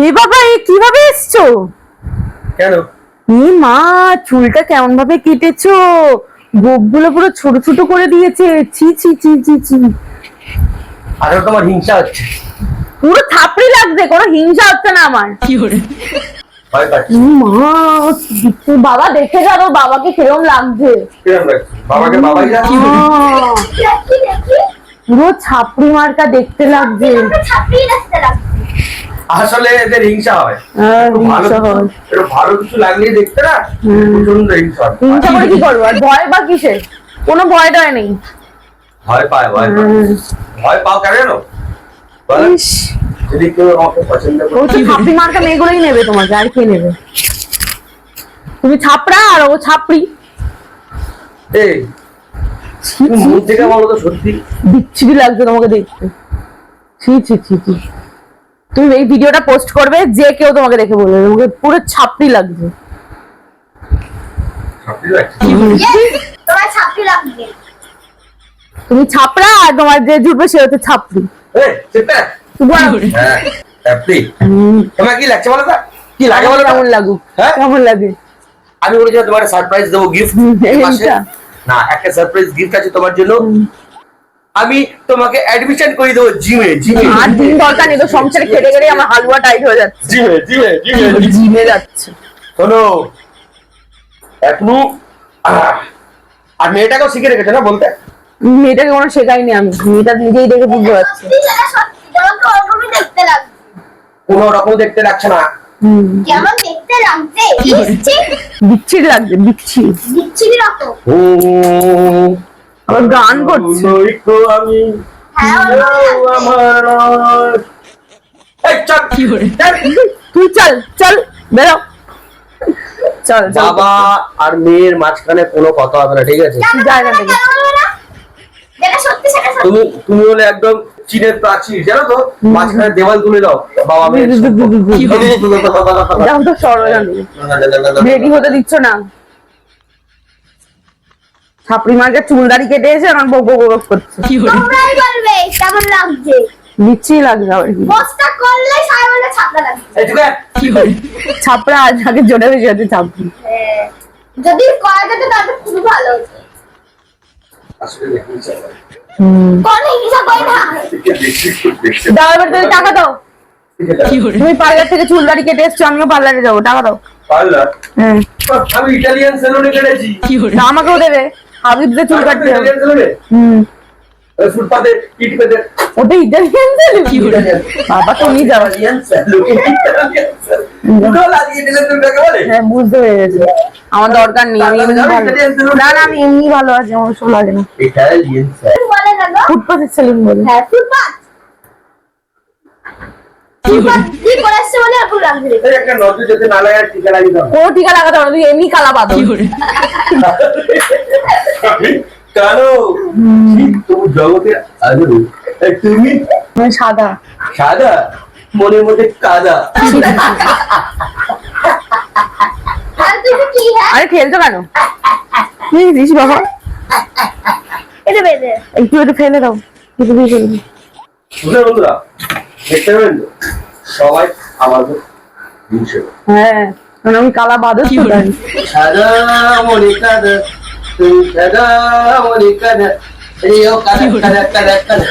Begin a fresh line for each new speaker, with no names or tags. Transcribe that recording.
এ বাবা, এ কিভাবে এসছো?
কেন?
মা, চুলটা কেমন ভাবে কেটেছো? গোপগুলো পুরো ছোট ছোট করে দিয়েছে। ছি ছি ছি ছি ছি।
আরো তোমার হিংসা হচ্ছে?
পুরো থাপড়ি লাগছে, কোনো হিংসা হচ্ছে না আমার।
কি করে ভয় পাচ্ছি?
মা, বাবা দেখে যাবো বাবাকে কিরম লাগছে।
কিরম লাগছে বাবাকে? বাবাই যা
পুরো ছাপড়ি মার্কা দেখতে লাগছে।
আসলে এদের হিংসা হয়। ভালো কিছু লাগলেই দেখতে না প্রচন্ড হিংসা।
হিংসা করে কি করবো? আর ভয় বা কিসের? কোনো ভয় টয় নেই।
ভয় পায়, ভয় পাও কেন? যদি কেউ আমাকে পছন্দ করে,
ছাপড়ি মার্কা মেয়েগুলোই নেবে তোমাকে, আর কে নেবে? তুমি ছাপড়া আর ও ছাপড়ি।
এই মুখ থেকে বলো তো, সত্যি
বিচ্ছিরি লাগছে তোমাকে দেখতে। ছি ছি ছি ছি। তুমি এই ভিডিওটা পোস্ট করবে, যে কেউ তোমাকে দেখে বলবে তোমাকে পুরো ছাপড়ি লাগছে। তুমি ছাপড়া, আর তোমার যে জুটবে সে হচ্ছে ছাপড়ি।
তোমার কি লাগছে বলো? কি লাগে বলো?
কেমন লাগুক, কেমন লাগে?
আমি বলেছিলাম তোমার সারপ্রাইজ দেবো, গিফট। না, একটা সারপ্রাইজ গিফট আছে তোমার জন্য। আমি তোমাকে অ্যাডমিশন করে দেবো জিমে।
আর দিন দরকার নেই তো, সংসারে খেটে খেটে আমার হালুয়া টাইট হয়ে যাচ্ছে। জিমে যাচ্ছে।
শোনো, এখনো আর মেয়েটাকেও শিখে রেখেছে না বলতে?
মেয়েটাকে কোনো শেখাইনি আমি, মেয়েটা নিজেই দেখে বুঝতে পারছি।
কোন রকম দেখতে লাগছে না।
কেমন দেখতে লাগছে?
বিচ্ছিরি লাগছে, বিচ্ছিরি
রকম।
আবার গান করছে।
আমি
তুই চল চল বেরো, চল।
বাবা আর মেয়ের মাঝখানে কোনো কথা হবে না, ঠিক আছে?
জায়গা থেকে
তুমি হলে একদম চীনের প্রাচীর, জানো তো? মাঝখানে দেওয়াল তুলে দাও বাবা মেয়ের।
যাও তো, সরো, রেডি হতে দিচ্ছ না। ছাপড়ি মার্কে চুল দাড়ি কেটে এসে আমার বক বক বক করছে।
তোমরাই বলবে কেমন লাগছে।
বিচ্ছিরি লাগছে আবার কি।
বস্তা করলে সারা বলে ছাপড়া লাগছে।
ছাপড়া আজ আগে জোরে বেশি আছে ছাপড়ি।
যদি করা যেত তাহলে খুব ভালো হতো। কোন হিংসা করে না।
দাও, এবার তুমি টাকা দাও। তুমি পার্লার থেকে চুল দাড়ি কেটে এসছো, আমিও পার্লারে যাবো, টাকা দাও।
পার্লার? হ্যাঁ, আমি ইটালিয়ান সেলুনে কেটেছি।
আমাকেও দেবে, হাবিবদের চুল কাটতে হবে।
ফুটপাতে ইট পেতে।
ওটা ইটালিয়ান সেলুন? বাবা তুমি যাও। হ্যাঁ, বুঝতে পেরেছি। আমার দরকার নেই, আমি এমনি ভালো। না না, আমি এমনি ভালো আছি, আমার সব লাগে না। ফুটপাতের সেলুন বলে।
হ্যাঁ, ফুটপাত। কি করেছে বলে আপু লাগছে?
একটা নজর যেতে না লাগে, টিকা লাগিয়ে দাও।
ও টিকা লাগাতে হবে, তুই এমনি কালা বাঁধো।
কেন? তুমি জগতের আলো, তুমি
সাদা
সাদা, মনের মধ্যে কাদা।
আরে খেলছো কেন? দিস বাবা,
এটা বেঁধে
একটু একটু ফেলে দাও।
বন্ধুরা দেখতে পাবেন তো, সবাই আমাদের
হ্যাঁ, কারণ আমি কালা বাঁধো তো তাই।
সাদা মনে কাদা, তুমি সাদা মনে কাদা, রিও কাদা কাদা কাদা কাদা।